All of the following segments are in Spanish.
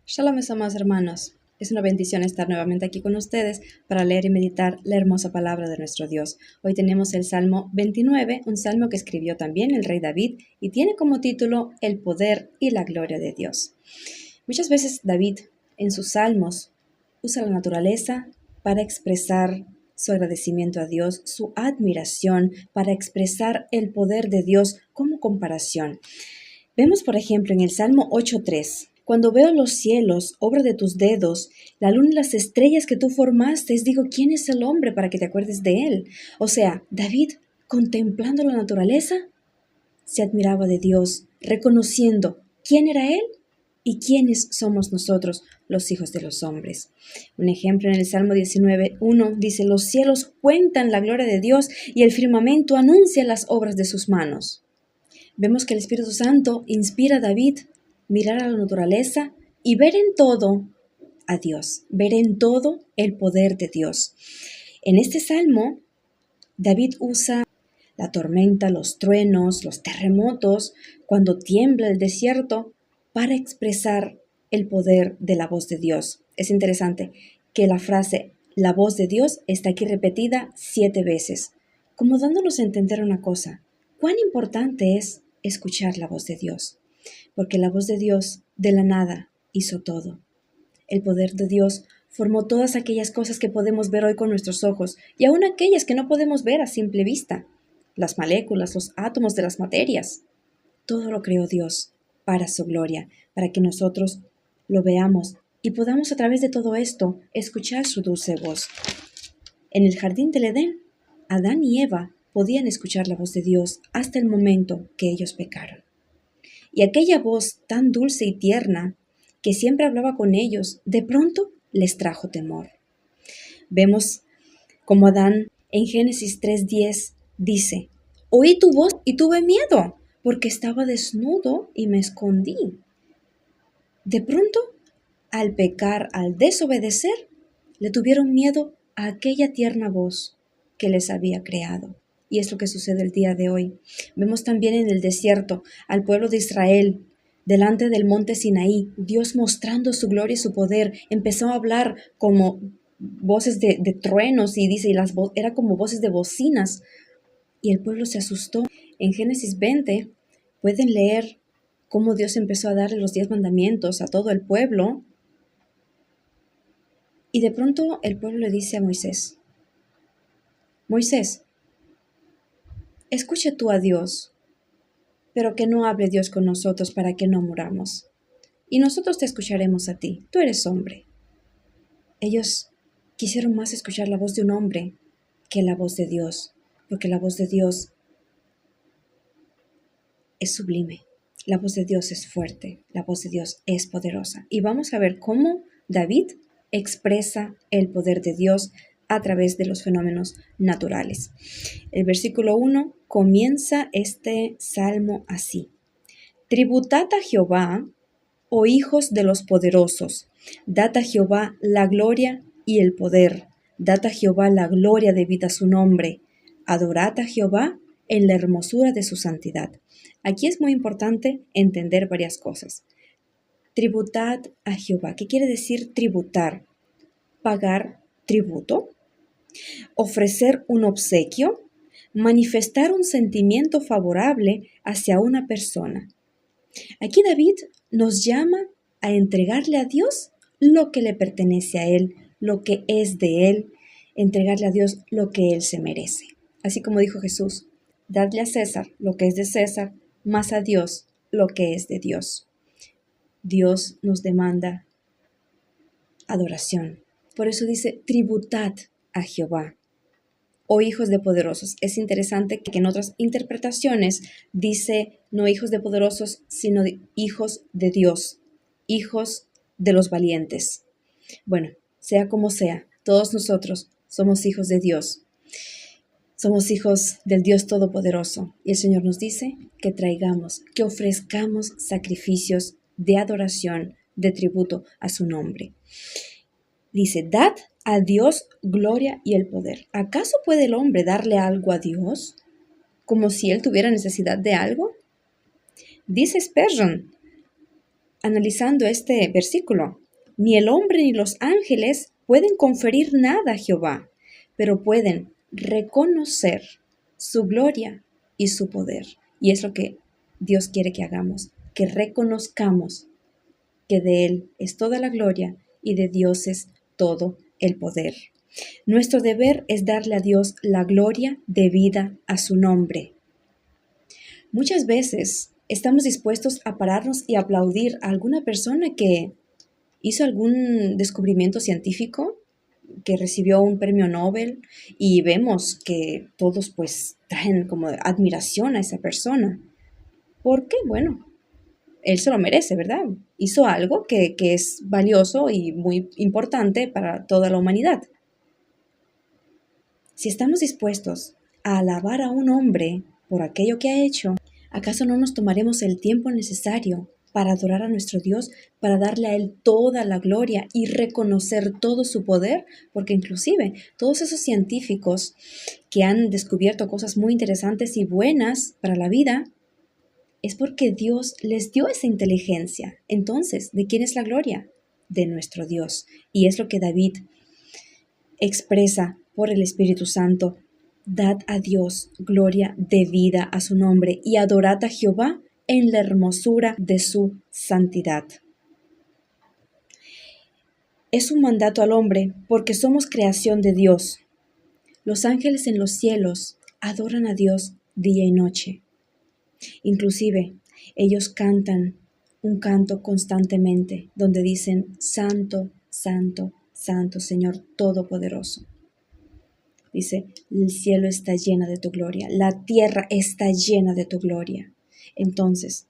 Shalom, mis amados hermanos. Es una bendición estar nuevamente aquí con ustedes para leer y meditar la hermosa palabra de nuestro Dios. Hoy tenemos el Salmo 29, un salmo que escribió también el rey David y tiene como título El poder y la gloria de Dios. Muchas veces David en sus salmos usa la naturaleza para expresar su agradecimiento a Dios, su admiración, para expresar el poder de Dios como comparación. Vemos, por ejemplo, en el Salmo 8:3, cuando veo los cielos, obra de tus dedos, la luna y las estrellas que tú formaste, digo, ¿quién es el hombre para que te acuerdes de él? O sea, David, contemplando la naturaleza, se admiraba de Dios, reconociendo quién era él y quiénes somos nosotros, los hijos de los hombres. Un ejemplo en el Salmo 19:1 dice, los cielos cuentan la gloria de Dios y el firmamento anuncia las obras de sus manos. Vemos que el Espíritu Santo inspira a David mirar a la naturaleza y ver en todo a Dios, ver en todo el poder de Dios. En este salmo, David usa la tormenta, los truenos, los terremotos, cuando tiembla el desierto, para expresar el poder de la voz de Dios. Es interesante que la frase la voz de Dios está aquí repetida 7 veces, como dándonos a entender una cosa. ¿Cuán importante es escuchar la voz de Dios? Porque la voz de Dios de la nada hizo todo. El poder de Dios formó todas aquellas cosas que podemos ver hoy con nuestros ojos y aún aquellas que no podemos ver a simple vista. Las moléculas, los átomos de las materias. Todo lo creó Dios para su gloria, para que nosotros lo veamos y podamos a través de todo esto escuchar su dulce voz. En el jardín del Edén, Adán y Eva podían escuchar la voz de Dios hasta el momento que ellos pecaron. Y aquella voz tan dulce y tierna que siempre hablaba con ellos, de pronto les trajo temor. Vemos como Adán en Génesis 3:10 dice, oí tu voz y tuve miedo, porque estaba desnudo y me escondí. De pronto, al pecar, al desobedecer, le tuvieron miedo a aquella tierna voz que les había creado. Y es lo que sucede el día de hoy. Vemos también en el desierto al pueblo de Israel, delante del monte Sinaí, Dios mostrando su gloria y su poder, empezó a hablar como voces de truenos y dice, era como voces de bocinas. Y el pueblo se asustó. En Génesis 20 pueden leer cómo Dios empezó a darle los 10 mandamientos a todo el pueblo. Y de pronto el pueblo le dice a Moisés, Moisés, escucha tú a Dios, pero que no hable Dios con nosotros para que no muramos. Y nosotros te escucharemos a ti, tú eres hombre. Ellos quisieron más escuchar la voz de un hombre que la voz de Dios, porque la voz de Dios es sublime, la voz de Dios es fuerte, la voz de Dios es poderosa. Y vamos a ver cómo David expresa el poder de Dios a través de los fenómenos naturales. El versículo 1 comienza este salmo así. Tributad a Jehová, oh hijos de los poderosos, dad a Jehová la gloria y el poder, dad a Jehová la gloria debida a su nombre, adorad a Jehová en la hermosura de su santidad. Aquí es muy importante entender varias cosas. Tributad a Jehová. ¿Qué quiere decir tributar? Pagar tributo, ofrecer un obsequio, manifestar un sentimiento favorable hacia una persona. Aquí David nos llama a entregarle a Dios lo que le pertenece a Él, lo que es de Él, entregarle a Dios lo que Él se merece. Así como dijo Jesús, dadle a César lo que es de César, más a Dios lo que es de Dios. Dios nos demanda adoración. Por eso dice, tributad a Jehová, oh hijos de poderosos. Es interesante que en otras interpretaciones dice no hijos de poderosos, sino hijos de Dios, hijos de los valientes. Bueno, sea como sea, todos nosotros somos hijos de Dios. Somos hijos del Dios Todopoderoso. Y el Señor nos dice que traigamos, que ofrezcamos sacrificios de adoración, de tributo a su nombre. Dice, dad a Dios gloria y el poder. ¿Acaso puede el hombre darle algo a Dios como si él tuviera necesidad de algo? Dice Spurgeon, analizando este versículo. Ni el hombre ni los ángeles pueden conferir nada a Jehová, pero pueden reconocer su gloria y su poder. Y es lo que Dios quiere que hagamos, que reconozcamos que de Él es toda la gloria y de Dios es todo el poder. Nuestro deber es darle a Dios la gloria debida a su nombre. Muchas veces estamos dispuestos a pararnos y aplaudir a alguna persona que hizo algún descubrimiento científico, que recibió un premio Nobel, y vemos que todos pues traen como admiración a esa persona. Porque, bueno, él se lo merece, ¿verdad? Hizo algo que es valioso y muy importante para toda la humanidad. Si estamos dispuestos a alabar a un hombre por aquello que ha hecho, ¿acaso no nos tomaremos el tiempo necesario para adorar a nuestro Dios, para darle a Él toda la gloria y reconocer todo su poder? Porque inclusive todos esos científicos que han descubierto cosas muy interesantes y buenas para la vida, es porque Dios les dio esa inteligencia. Entonces, ¿de quién es la gloria? De nuestro Dios. Y es lo que David expresa por el Espíritu Santo. Dad a Dios gloria debida a su nombre y adorad a Jehová en la hermosura de su santidad. Es un mandato al hombre porque somos creación de Dios. Los ángeles en los cielos adoran a Dios día y noche. Inclusive, ellos cantan un canto constantemente donde dicen, Santo, Santo, Santo, Señor Todopoderoso. Dice, el cielo está llena de tu gloria, la tierra está llena de tu gloria. Entonces,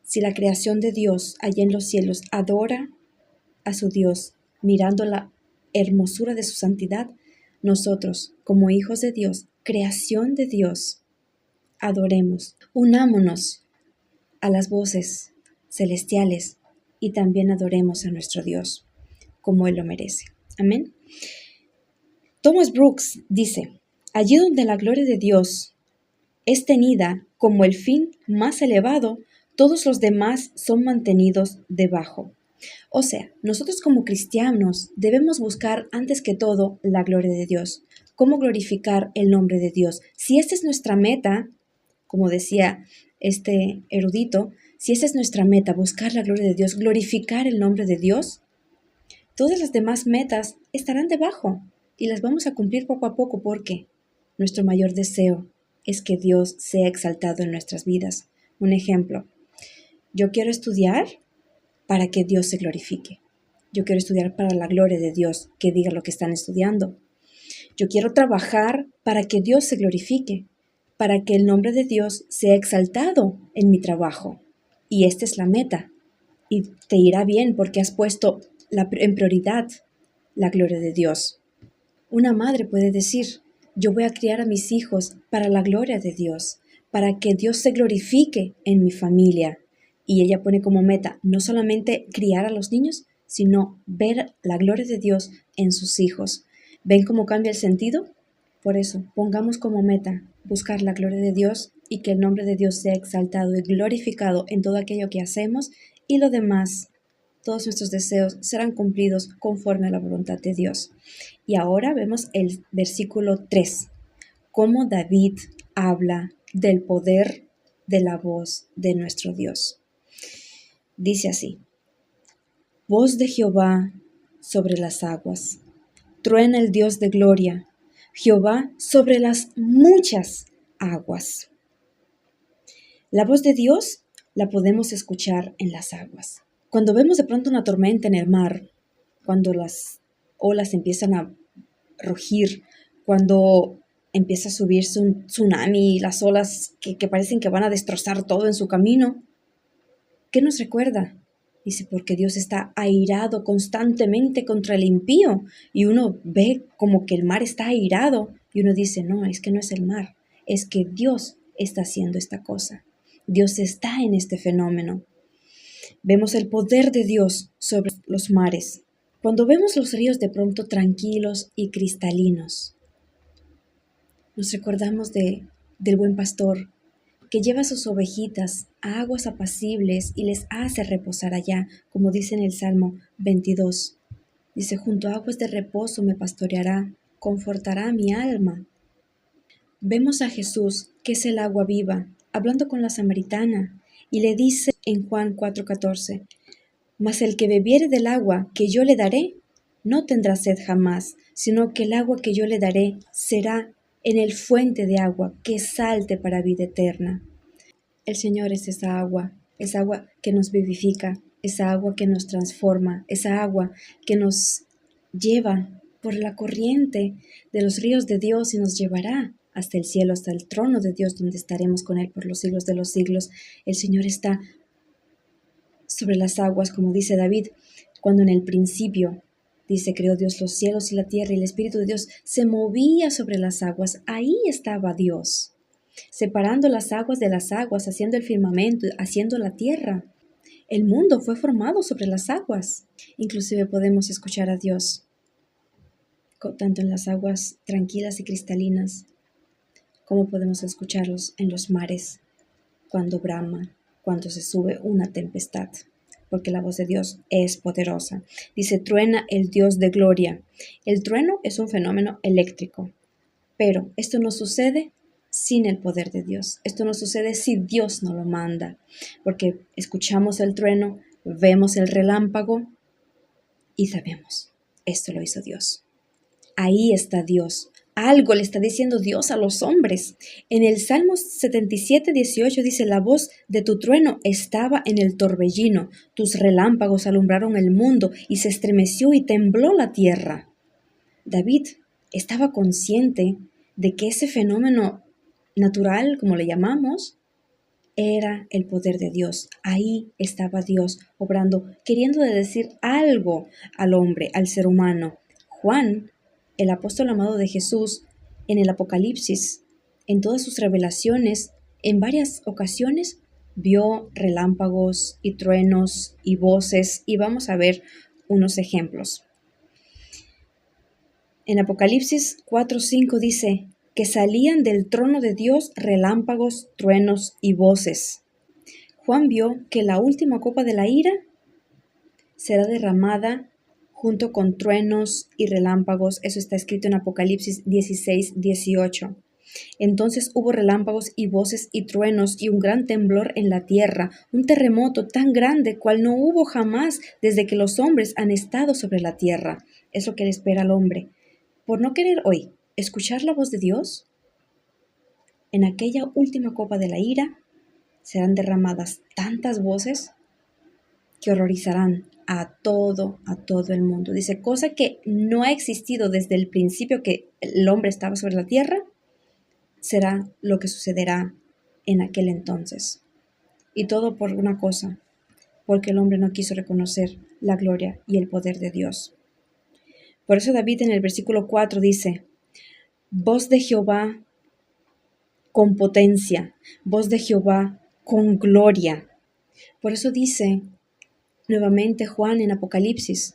si la creación de Dios allá en los cielos adora a su Dios, mirando la hermosura de su santidad, nosotros, como hijos de Dios, creación de Dios, adoremos, unámonos a las voces celestiales y también adoremos a nuestro Dios, como Él lo merece. Amén. Thomas Brooks dice, allí donde la gloria de Dios es tenida como el fin más elevado, todos los demás son mantenidos debajo. O sea, nosotros como cristianos debemos buscar antes que todo la gloria de Dios. ¿Cómo glorificar el nombre de Dios? Si esta es nuestra meta, como decía este erudito, si esa es nuestra meta, buscar la gloria de Dios, glorificar el nombre de Dios, todas las demás metas estarán debajo y las vamos a cumplir poco a poco porque nuestro mayor deseo es que Dios sea exaltado en nuestras vidas. Un ejemplo, yo quiero estudiar para que Dios se glorifique. Yo quiero estudiar para la gloria de Dios, que diga lo que están estudiando. Yo quiero trabajar para que Dios se glorifique, para que el nombre de Dios sea exaltado en mi trabajo. Y esta es la meta. Y te irá bien porque has puesto en prioridad la gloria de Dios. Una madre puede decir, yo voy a criar a mis hijos para la gloria de Dios, para que Dios se glorifique en mi familia. Y ella pone como meta no solamente criar a los niños, sino ver la gloria de Dios en sus hijos. ¿Ven cómo cambia el sentido? Por eso, pongamos como meta buscar la gloria de Dios y que el nombre de Dios sea exaltado y glorificado en todo aquello que hacemos y lo demás, todos nuestros deseos serán cumplidos conforme a la voluntad de Dios. Y ahora vemos el versículo 3, cómo David habla del poder de la voz de nuestro Dios. Dice así, voz de Jehová sobre las aguas, truena el Dios de gloria, Jehová sobre las muchas aguas. La voz de Dios la podemos escuchar en las aguas. Cuando vemos de pronto una tormenta en el mar, cuando las olas empiezan a rugir, cuando empieza a subirse un tsunami y las olas que parecen que van a destrozar todo en su camino, ¿qué nos recuerda? Dice, porque Dios está airado constantemente contra el impío. Y uno ve como que el mar está airado. Y uno dice, no, es que no es el mar. Es que Dios está haciendo esta cosa. Dios está en este fenómeno. Vemos el poder de Dios sobre los mares. Cuando vemos los ríos de pronto tranquilos y cristalinos, nos recordamos del buen pastor que lleva sus ovejitas a aguas apacibles y les hace reposar allá, como dice en el Salmo 22. Dice, junto a aguas de reposo me pastoreará, confortará mi alma. Vemos a Jesús, que es el agua viva, hablando con la samaritana, y le dice en Juan 4:14, mas el que bebiere del agua que yo le daré, no tendrá sed jamás, sino que el agua que yo le daré será en el fuente de agua que salte para vida eterna. El Señor es esa agua que nos vivifica, esa agua que nos transforma, esa agua que nos lleva por la corriente de los ríos de Dios y nos llevará hasta el cielo, hasta el trono de Dios, donde estaremos con Él por los siglos de los siglos. El Señor está sobre las aguas, como dice David, cuando en el principio, dice, creó Dios los cielos y la tierra y el Espíritu de Dios se movía sobre las aguas. Ahí estaba Dios, separando las aguas de las aguas, haciendo el firmamento, haciendo la tierra. El mundo fue formado sobre las aguas. Inclusive podemos escuchar a Dios, tanto en las aguas tranquilas y cristalinas, como podemos escucharlos en los mares, cuando brama, cuando se sube una tempestad, porque la voz de Dios es poderosa. Dice, truena el Dios de gloria. El trueno es un fenómeno eléctrico, pero esto no sucede sin el poder de Dios. Esto no sucede si Dios no lo manda, porque escuchamos el trueno, vemos el relámpago y sabemos, esto lo hizo Dios. Ahí está Dios. Algo le está diciendo Dios a los hombres. En el Salmo 77:18 dice, la voz de tu trueno estaba en el torbellino, tus relámpagos alumbraron el mundo y se estremeció y tembló la tierra. David estaba consciente de que ese fenómeno natural, como le llamamos, era el poder de Dios. Ahí estaba Dios obrando, queriendo decir algo al hombre, al ser humano. Juan, el apóstol amado de Jesús, en el Apocalipsis, en todas sus revelaciones, en varias ocasiones, vio relámpagos y truenos y voces, y vamos a ver unos ejemplos. En Apocalipsis 4:5 dice que salían del trono de Dios relámpagos, truenos y voces. Juan vio que la última copa de la ira será derramada junto con truenos y relámpagos. Eso está escrito en Apocalipsis 16:18. Entonces hubo relámpagos y voces y truenos y un gran temblor en la tierra, un terremoto tan grande cual no hubo jamás desde que los hombres han estado sobre la tierra. Es lo que le espera al hombre. Por no querer hoy escuchar la voz de Dios, en aquella última copa de la ira serán derramadas tantas voces que horrorizarán a todo el mundo. Dice, cosa que no ha existido desde el principio que el hombre estaba sobre la tierra, será lo que sucederá en aquel entonces. Y todo por una cosa, porque el hombre no quiso reconocer la gloria y el poder de Dios. Por eso David en el versículo 4 dice, voz de Jehová con potencia, voz de Jehová con gloria. Por eso dice nuevamente Juan en Apocalipsis,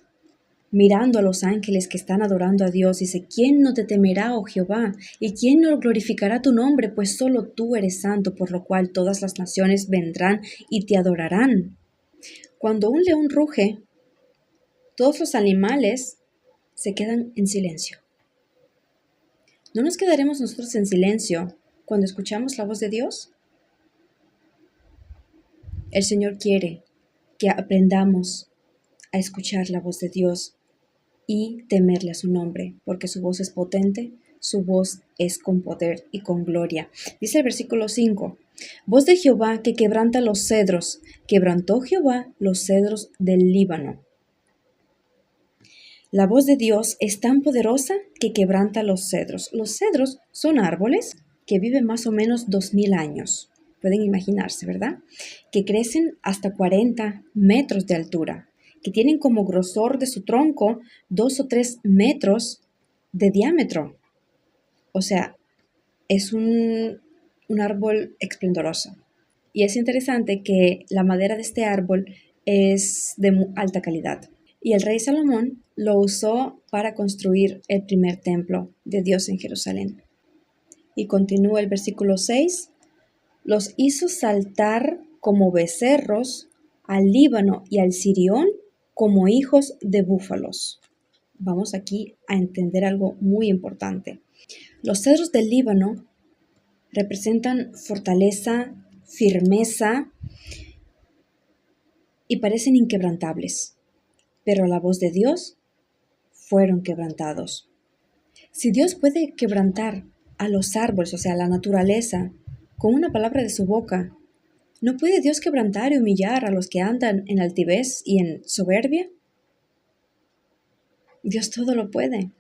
mirando a los ángeles que están adorando a Dios, dice, ¿quién no te temerá, oh Jehová? ¿Y quién no glorificará tu nombre? Pues solo tú eres santo, por lo cual todas las naciones vendrán y te adorarán. Cuando un león ruge, todos los animales se quedan en silencio. ¿No nos quedaremos nosotros en silencio cuando escuchamos la voz de Dios? El Señor quiere que aprendamos a escuchar la voz de Dios y temerle a su nombre, porque su voz es potente, su voz es con poder y con gloria. Dice el versículo 5, voz de Jehová que quebranta los cedros, quebrantó Jehová los cedros del Líbano. La voz de Dios es tan poderosa que quebranta los cedros. Los cedros son árboles que viven más o menos 2000 años. Pueden imaginarse, ¿verdad? Que crecen hasta 40 metros de altura, que tienen como grosor de su tronco 2 o 3 metros de diámetro. O sea, es un árbol esplendoroso. Y es interesante que la madera de este árbol es de muy alta calidad. Y el rey Salomón lo usó para construir el primer templo de Dios en Jerusalén. Y continúa el versículo 6. Los hizo saltar como becerros al Líbano y al Sirión como hijos de búfalos. Vamos aquí a entender algo muy importante. Los cedros del Líbano representan fortaleza, firmeza y parecen inquebrantables, pero a la voz de Dios fueron quebrantados. Si Dios puede quebrantar a los árboles, o sea, a la naturaleza, con una palabra de su boca, ¿no puede Dios quebrantar y humillar a los que andan en altivez y en soberbia? Dios todo lo puede.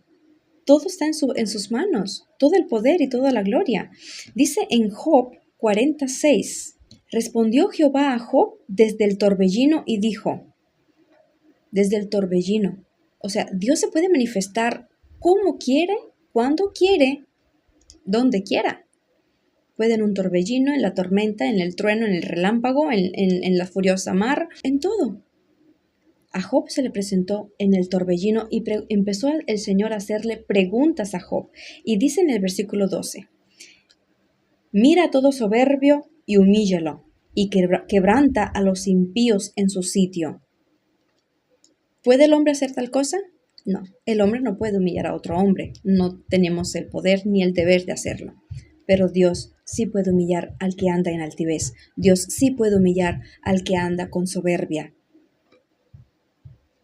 Todo está en sus manos, todo el poder y toda la gloria. Dice en Job 46, respondió Jehová a Job desde el torbellino y dijo, desde el torbellino. O sea, Dios se puede manifestar como quiere, cuando quiere, donde quiera. Puede en un torbellino, en la tormenta, en el trueno, en el relámpago, en la furiosa mar, en todo. A Job se le presentó en el torbellino y empezó el Señor a hacerle preguntas a Job. Y dice en el versículo 12, mira a todo soberbio y humíllalo, y quebranta a los impíos en su sitio. ¿Puede el hombre hacer tal cosa? No, el hombre no puede humillar a otro hombre. No tenemos el poder ni el deber de hacerlo. Pero Dios sí puede humillar al que anda en altivez. Dios sí puede humillar al que anda con soberbia.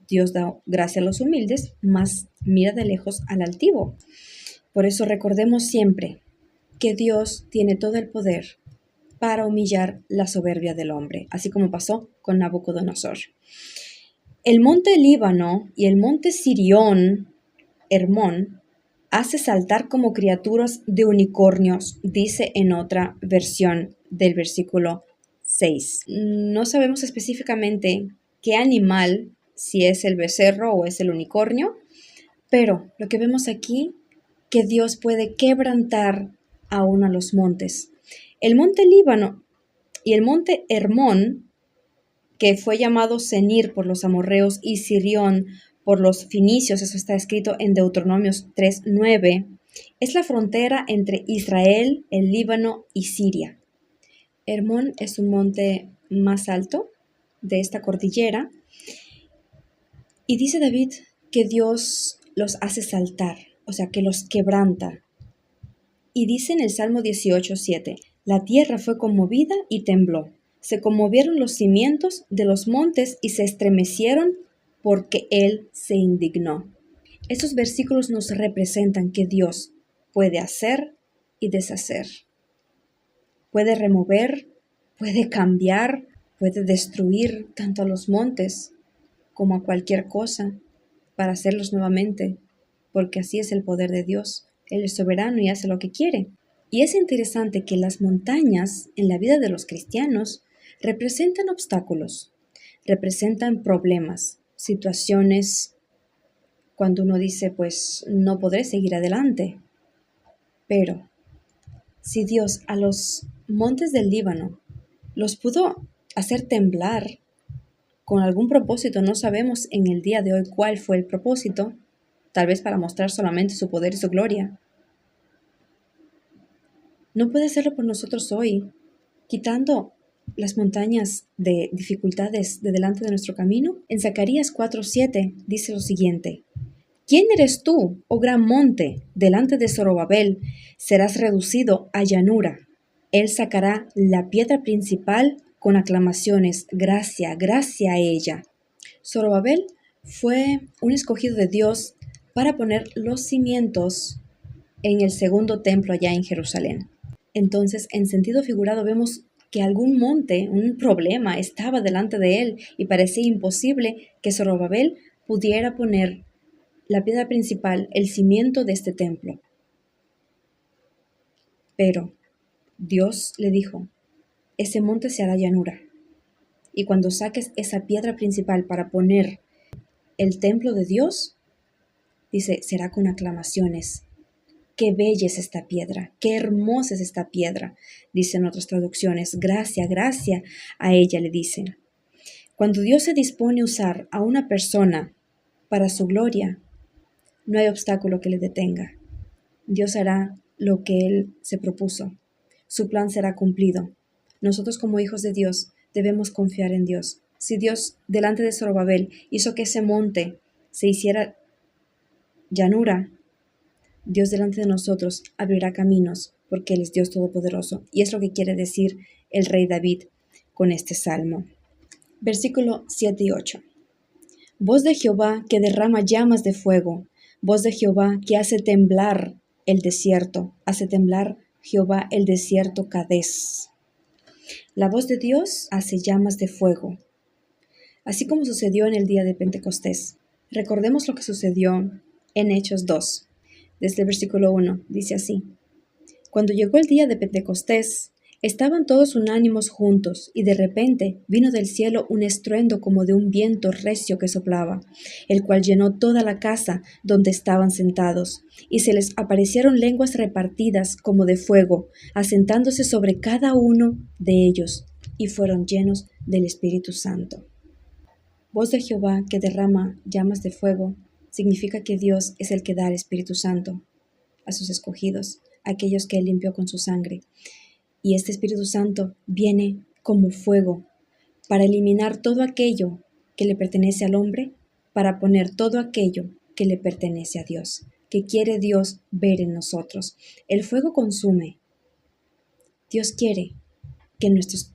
Dios da gracia a los humildes, mas mira de lejos al altivo. Por eso recordemos siempre que Dios tiene todo el poder para humillar la soberbia del hombre, así como pasó con Nabucodonosor. El monte Líbano y el monte Sirión, Hermón, hace saltar como criaturas de unicornios, dice en otra versión del versículo 6. No sabemos específicamente qué animal, si es el becerro o es el unicornio, pero lo que vemos aquí, que Dios puede quebrantar aún a los montes. El monte Líbano y el monte Hermón, que fue llamado Senir por los amorreos y Sirión por los finicios, eso está escrito en Deuteronomios 3:9, es la frontera entre Israel, el Líbano y Siria. Hermón es un monte más alto de esta cordillera y dice David que Dios los hace saltar, o sea, que los quebranta. Y dice en el Salmo 18:7, la tierra fue conmovida y tembló. Se conmovieron los cimientos de los montes y se estremecieron porque Él se indignó. Estos versículos nos representan que Dios puede hacer y deshacer. Puede remover, puede cambiar, puede destruir tanto a los montes como a cualquier cosa para hacerlos nuevamente, porque así es el poder de Dios. Él es soberano y hace lo que quiere. Y es interesante que las montañas en la vida de los cristianos representan obstáculos, representan problemas, situaciones cuando uno dice, pues no podré seguir adelante. Pero si Dios a los montes del Líbano los pudo hacer temblar con algún propósito, no sabemos en el día de hoy cuál fue el propósito, tal vez para mostrar solamente su poder y su gloria. No puede hacerlo por nosotros hoy, quitando las montañas de dificultades de delante de nuestro camino. En Zacarías 4:7 dice lo siguiente: ¿Quién eres tú, oh gran monte? Delante de Zorobabel serás reducido a llanura. Él sacará la piedra principal con aclamaciones. Gracia, gracia a ella. Zorobabel fue un escogido de Dios para poner los cimientos en el segundo templo allá en Jerusalén. Entonces, en sentido figurado, vemos que algún monte, un problema, estaba delante de él y parecía imposible que Zorobabel pudiera poner la piedra principal, el cimiento de este templo. Pero Dios le dijo, ese monte se hará llanura, y cuando saques esa piedra principal para poner el templo de Dios, dice, será con aclamaciones. Qué bella es esta piedra, qué hermosa es esta piedra, dicen otras traducciones. Gracia, gracia a ella le dicen. Cuando Dios se dispone a usar a una persona para su gloria, no hay obstáculo que le detenga. Dios hará lo que Él se propuso. Su plan será cumplido. Nosotros como hijos de Dios debemos confiar en Dios. Si Dios delante de Zorobabel hizo que ese monte se hiciera llanura, Dios delante de nosotros abrirá caminos porque Él es Dios Todopoderoso. Y es lo que quiere decir el rey David con este salmo. Versículo 7 y 8. Voz de Jehová que derrama llamas de fuego, voz de Jehová que hace temblar el desierto, hace temblar Jehová el desierto Cadés. La voz de Dios hace llamas de fuego, así como sucedió en el día de Pentecostés. Recordemos lo que sucedió en Hechos 2, desde el versículo 1, dice así. Cuando llegó el día de Pentecostés, estaban todos unánimos juntos, y de repente vino del cielo un estruendo como de un viento recio que soplaba, el cual llenó toda la casa donde estaban sentados, y se les aparecieron lenguas repartidas como de fuego, asentándose sobre cada uno de ellos, y fueron llenos del Espíritu Santo. Voz de Jehová que derrama llamas de fuego significa que Dios es el que da el Espíritu Santo a sus escogidos, aquellos que Él limpió con su sangre. Y este Espíritu Santo viene como fuego para eliminar todo aquello que le pertenece al hombre, para poner todo aquello que le pertenece a Dios, que quiere Dios ver en nosotros. El fuego consume. Dios quiere que en nuestros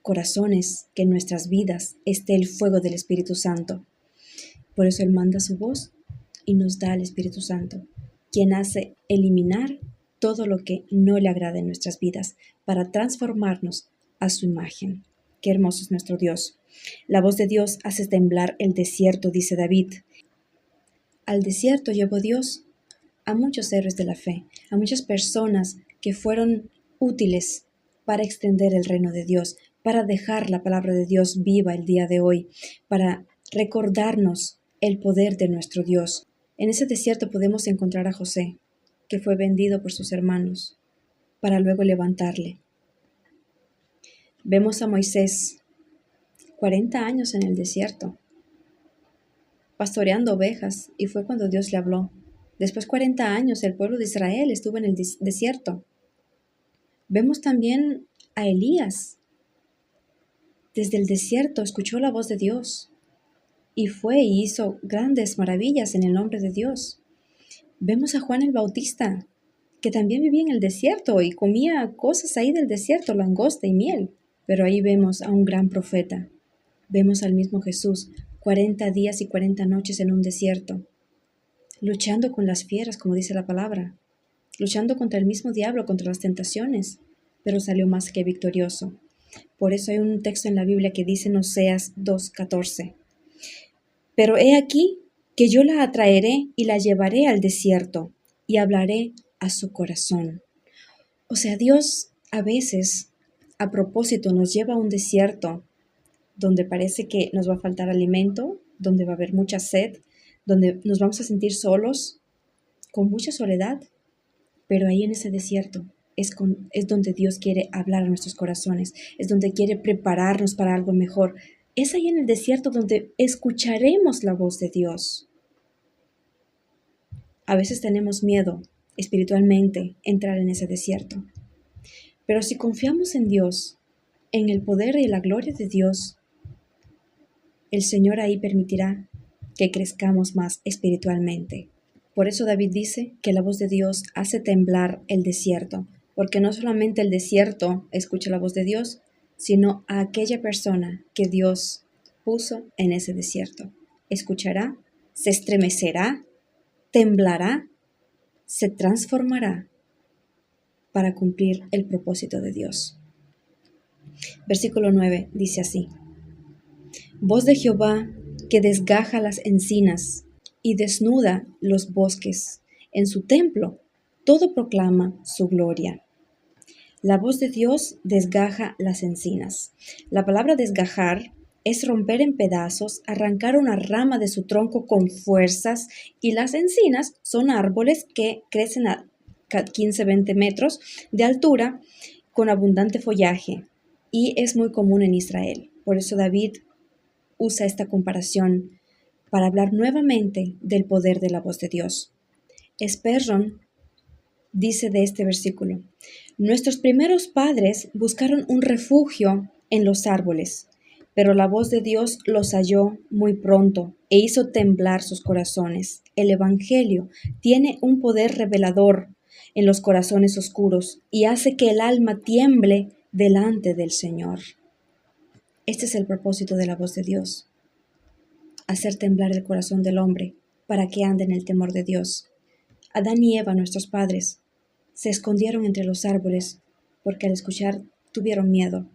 corazones, que en nuestras vidas esté el fuego del Espíritu Santo. Por eso Él manda su voz y nos da el Espíritu Santo, quien hace eliminar todo lo que no le agrada en nuestras vidas para transformarnos a su imagen. Qué hermoso es nuestro Dios. La voz de Dios hace temblar el desierto, dice David. Al desierto llevó Dios a muchos héroes de la fe, a muchas personas que fueron útiles para extender el reino de Dios, para dejar la palabra de Dios viva el día de hoy, para recordarnos el poder de nuestro Dios. En ese desierto podemos encontrar a José, que fue vendido por sus hermanos, para luego levantarle. Vemos a Moisés, 40 años en el desierto, pastoreando ovejas, y fue cuando Dios le habló. Después 40 años el pueblo de Israel estuvo en el desierto. Vemos también a Elías. Desde el desierto escuchó la voz de Dios y fue y hizo grandes maravillas en el nombre de Dios. Vemos a Juan el Bautista, que también vivía en el desierto y comía cosas ahí del desierto, langosta y miel. Pero ahí vemos a un gran profeta. Vemos al mismo Jesús, 40 días y 40 noches en un desierto, luchando con las fieras, como dice la palabra, luchando contra el mismo diablo, contra las tentaciones, pero salió más que victorioso. Por eso hay un texto en la Biblia que dice en Oseas 2:14, pero he aquí que yo la atraeré y la llevaré al desierto y hablaré a su corazón. O sea, Dios a veces, a propósito, nos lleva a un desierto donde parece que nos va a faltar alimento, donde va a haber mucha sed, donde nos vamos a sentir solos, con mucha soledad, pero ahí en ese desierto es donde Dios quiere hablar a nuestros corazones, es donde quiere prepararnos para algo mejor. Es ahí en el desierto donde escucharemos la voz de Dios. A veces tenemos miedo espiritualmente entrar en ese desierto, pero si confiamos en Dios, en el poder y la gloria de Dios, el Señor ahí permitirá que crezcamos más espiritualmente. Por eso David dice que la voz de Dios hace temblar el desierto, porque no solamente el desierto escucha la voz de Dios, sino a aquella persona que Dios puso en ese desierto. Escuchará, se estremecerá, temblará, se transformará para cumplir el propósito de Dios. Versículo 9 dice así: Voz de Jehová que desgaja las encinas y desnuda los bosques. En su templo todo proclama su gloria. La voz de Dios desgaja las encinas. La palabra desgajar es romper en pedazos, arrancar una rama de su tronco con fuerzas, y las encinas son árboles que crecen a 15-20 metros de altura con abundante follaje, y es muy común en Israel. Por eso David usa esta comparación para hablar nuevamente del poder de la voz de Dios. Spurgeon dice de este versículo: nuestros primeros padres buscaron un refugio en los árboles, pero la voz de Dios los halló muy pronto e hizo temblar sus corazones. El Evangelio tiene un poder revelador en los corazones oscuros y hace que el alma tiemble delante del Señor. Este es el propósito de la voz de Dios: hacer temblar el corazón del hombre para que ande en el temor de Dios. Adán y Eva, nuestros padres, se escondieron entre los árboles porque al escuchar tuvieron miedo.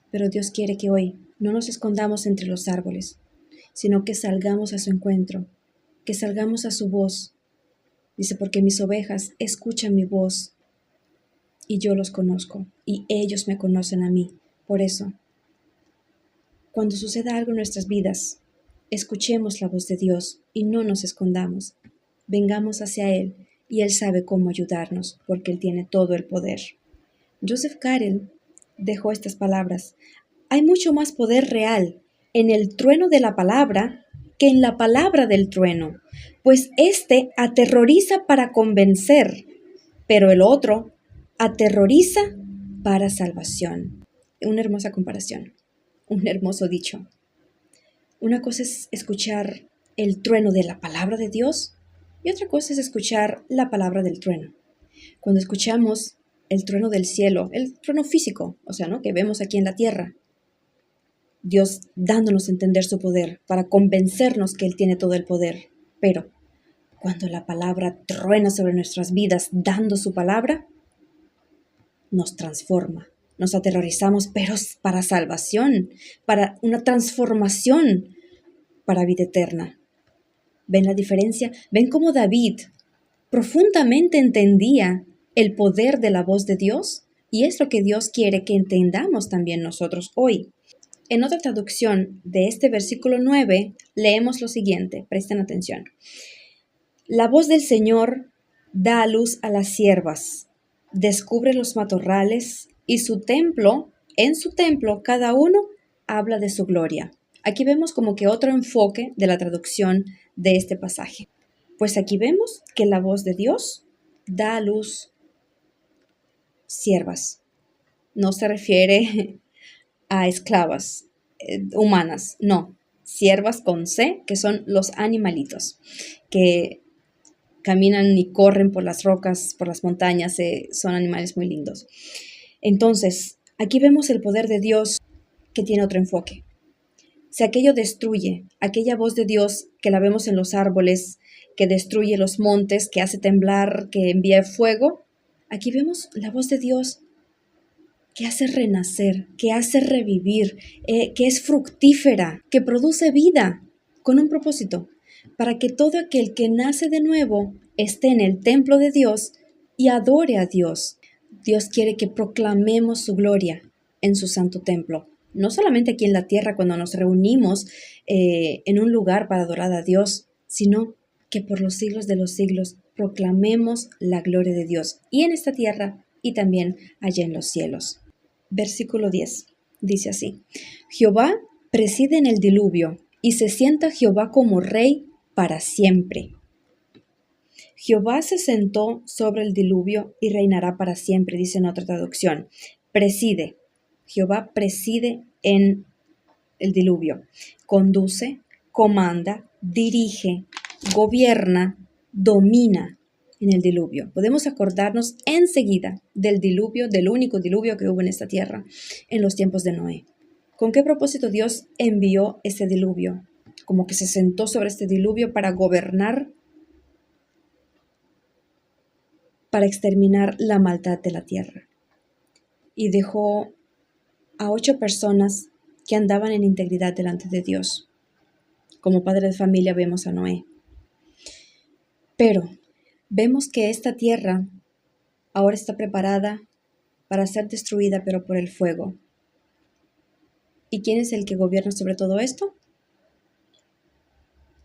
Pero Dios quiere que hoy no nos escondamos entre los árboles, sino que salgamos a su encuentro, que salgamos a su voz. Dice: porque mis ovejas escuchan mi voz y yo los conozco y ellos me conocen a mí. Por eso, cuando suceda algo en nuestras vidas, escuchemos la voz de Dios y no nos escondamos. Vengamos hacia Él y Él sabe cómo ayudarnos porque Él tiene todo el poder. Joseph Carell dejó estas palabras: hay mucho más poder real en el trueno de la palabra que en la palabra del trueno, pues este aterroriza para convencer, pero el otro aterroriza para salvación. Una hermosa comparación, un hermoso dicho. Una cosa es escuchar el trueno de la palabra de Dios y otra cosa es escuchar la palabra del trueno. Cuando escuchamos el trueno del cielo, el trueno físico, o sea, ¿no?, que vemos aquí en la tierra, Dios dándonos a entender su poder para convencernos que Él tiene todo el poder. Pero cuando la palabra truena sobre nuestras vidas dando su palabra, nos transforma, nos aterrorizamos, pero para salvación, para una transformación, para vida eterna. ¿Ven la diferencia? ¿Ven cómo David profundamente entendía el poder de la voz de Dios? Y es lo que Dios quiere que entendamos también nosotros hoy. En otra traducción de este versículo 9, leemos lo siguiente, presten atención. La voz del Señor da a luz a las ciervas, descubre los matorrales y en su templo, cada uno habla de su gloria. Aquí vemos como que otro enfoque de la traducción de este pasaje. Pues aquí vemos que la voz de Dios da a luz siervas. No se refiere a esclavas humanas, no. Siervas con C, que son los animalitos, que caminan y corren por las rocas, por las montañas, son animales muy lindos. Entonces, aquí vemos el poder de Dios que tiene otro enfoque. Si aquello destruye, aquella voz de Dios que la vemos en los árboles, que destruye los montes, que hace temblar, que envía fuego, aquí vemos la voz de Dios que hace renacer, que hace revivir, que es fructífera, que produce vida con un propósito, para que todo aquel que nace de nuevo esté en el templo de Dios y adore a Dios. Dios quiere que proclamemos su gloria en su santo templo. No solamente aquí en la tierra cuando nos reunimos en un lugar para adorar a Dios, sino que por los siglos de los siglos proclamemos la gloria de Dios y en esta tierra y también allá en los cielos. Versículo 10 dice así: Jehová preside en el diluvio y se sienta Jehová como rey para siempre. Jehová se sentó sobre el diluvio y reinará para siempre, dice en otra traducción. Preside. Jehová preside en el diluvio. Conduce, comanda, dirige, gobierna, domina en el diluvio. Podemos acordarnos enseguida del diluvio, del único diluvio que hubo en esta tierra en los tiempos de Noé. ¿Con qué propósito Dios envió ese diluvio? Como que se sentó sobre este diluvio para gobernar, para exterminar la maldad de la tierra. Y dejó a 8 personas que andaban en integridad delante de Dios. Como padre de familia vemos a Noé. Pero vemos que esta tierra ahora está preparada para ser destruida, pero por el fuego. ¿Y quién es el que gobierna sobre todo esto?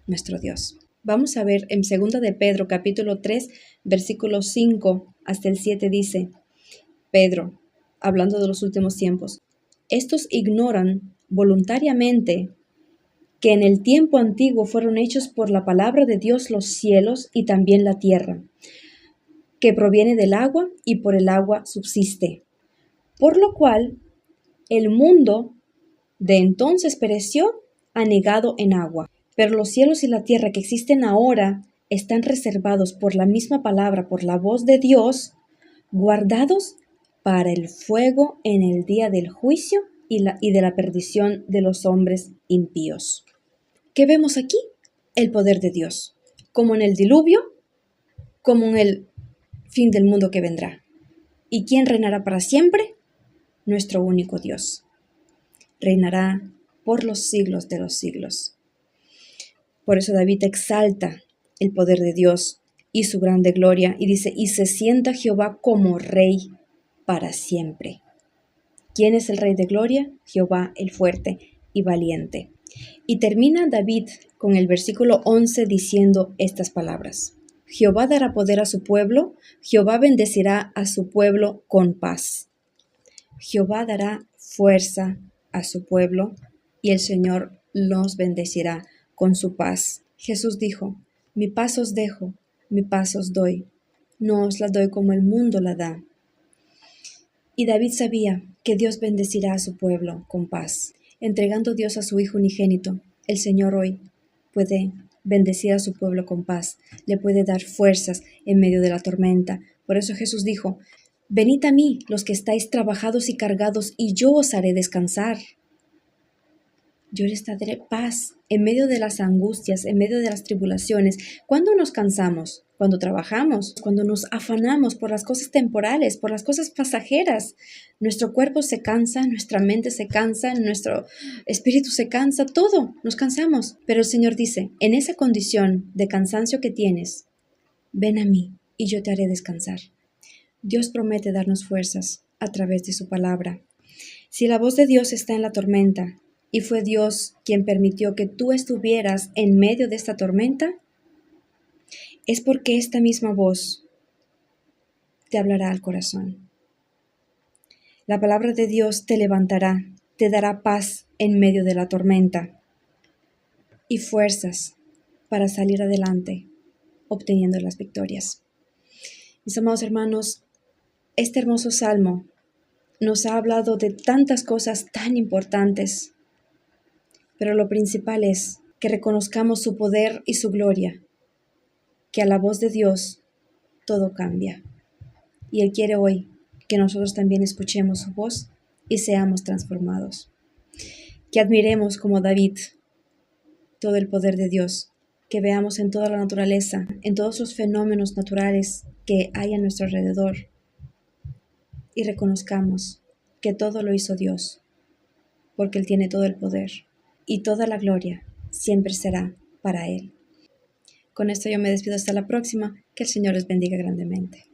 Nuestro Dios. Vamos a ver en 2 de Pedro, capítulo 3, versículo 5 hasta el 7 dice: Pedro, hablando de los últimos tiempos, estos ignoran voluntariamente que en el tiempo antiguo fueron hechos por la palabra de Dios los cielos y también la tierra, que proviene del agua y por el agua subsiste. Por lo cual el mundo de entonces pereció anegado en agua. Pero los cielos y la tierra que existen ahora están reservados por la misma palabra, por la voz de Dios, guardados para el fuego en el día del juicio y de la perdición de los hombres impíos. ¿Qué vemos aquí? El poder de Dios, como en el diluvio, como en el fin del mundo que vendrá. ¿Y quién reinará para siempre? Nuestro único Dios. Reinará por los siglos de los siglos. Por eso David exalta el poder de Dios y su grande gloria y dice, y se sienta Jehová como rey para siempre. ¿Quién es el rey de gloria? Jehová el fuerte y valiente. Y termina David con el versículo 11 diciendo estas palabras. Jehová dará poder a su pueblo, Jehová bendecirá a su pueblo con paz. Jehová dará fuerza a su pueblo y el Señor los bendecirá con su paz. Jesús dijo, mi paz os dejo, mi paz os doy, no os la doy como el mundo la da. Y David sabía que Dios bendecirá a su pueblo con paz. Entregando Dios a su Hijo unigénito, el Señor hoy puede bendecir a su pueblo con paz, le puede dar fuerzas en medio de la tormenta. Por eso Jesús dijo, venid a mí los que estáis trabajados y cargados, y yo os haré descansar. Yo les daré paz en medio de las angustias, en medio de las tribulaciones. ¿Cuándo nos cansamos? Cuando trabajamos, cuando nos afanamos por las cosas temporales, por las cosas pasajeras. Nuestro cuerpo se cansa, nuestra mente se cansa, nuestro espíritu se cansa, todo, nos cansamos. Pero el Señor dice, en esa condición de cansancio que tienes, ven a mí y yo te haré descansar. Dios promete darnos fuerzas a través de su palabra. Si la voz de Dios está en la tormenta, y fue Dios quien permitió que tú estuvieras en medio de esta tormenta, es porque esta misma voz te hablará al corazón. La palabra de Dios te levantará, te dará paz en medio de la tormenta y fuerzas para salir adelante, obteniendo las victorias. Mis amados hermanos, este hermoso salmo nos ha hablado de tantas cosas tan importantes, pero lo principal es que reconozcamos su poder y su gloria, que a la voz de Dios todo cambia. Y Él quiere hoy que nosotros también escuchemos su voz y seamos transformados. Que admiremos como David todo el poder de Dios, que veamos en toda la naturaleza, en todos los fenómenos naturales que hay a nuestro alrededor y reconozcamos que todo lo hizo Dios, porque Él tiene todo el poder y toda la gloria siempre será para Él. Con esto yo me despido hasta la próxima. Que el Señor les bendiga grandemente.